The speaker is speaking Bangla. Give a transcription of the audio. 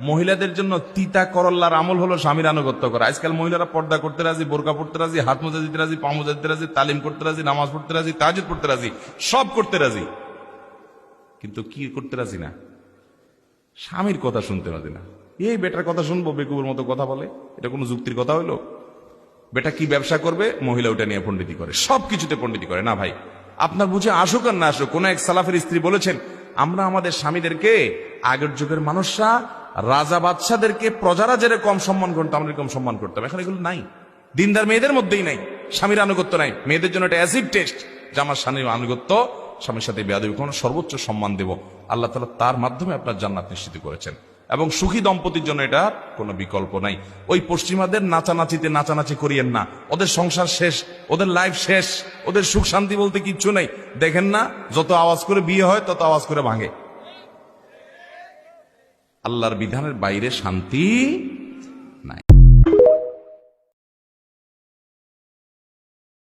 মহিলাদের জন্য তিতা করল্লার আমল হলো স্বামীর আনুগত্য করা। আজকাল মহিলারা পর্দা করতে রাজি, বোরকা পড়তে রাজি, হাত মোজা দিতে রাজি, পা মোজা দিতে রাজি, তালিম করতে রাজি, নামাজ পড়তে রাজি, তাহাজ্জুদ পড়তে রাজি, সব করতে রাজি, কিন্তু কি করতে রাজি না? স্বামীর কথা শুনতে রাজি না। এই বেটার কথা শুনবো, বেকুবের মতো কথা বলে, এটা কোনো যুক্তির কথা হইলো? বেটা কি ব্যবসা করবে, মহিলা ওটা নিয়ে পণ্ডিতি করে, সবকিছুতে পণ্ডিতি করে। না ভাই, আপনার বুঝে আসুক আর না আসুক, কোন এক সালাফের স্ত্রী বলেছেন, আমরা আমাদের স্বামীদেরকে, আগের যুগের মানুষরা রাজা বাদশাদেরকে প্রজারা যেরকম সম্মান করতাম, আমরা এরকম সম্মান করতাম। এখন এগুলো নাই, দিনদার মেয়েদের মধ্যেই নাই, স্বামীর আনুগত্য নাই। মেয়েদের জন্য এটা অ্যাসিড টেস্ট যে আমার স্বামীর আনুগত্য, স্বামীর সাথে বেয়াদবি কোন, সর্বোচ্চ সম্মান দেব। আল্লাহ তাআলা তার মাধ্যমে আপনার জান্নাত নিশ্চিত করেছেন, এবং সুখী দম্পতির জন্য এটা কোনো বিকল্প নাই। ওই পশ্চিমাদের নাচানাচিতে নাচানাচি করিয়েন না, ওদের সংসার শেষ, ওদের লাইফ শেষ, ওদের সুখ শান্তি বলতে কিচ্ছু নেই। দেখেন না, যত আওয়াজ করে বিয়ে হয় তত আওয়াজ করে ভাঙে। আল্লাহর বিধানের বাইরে শান্তি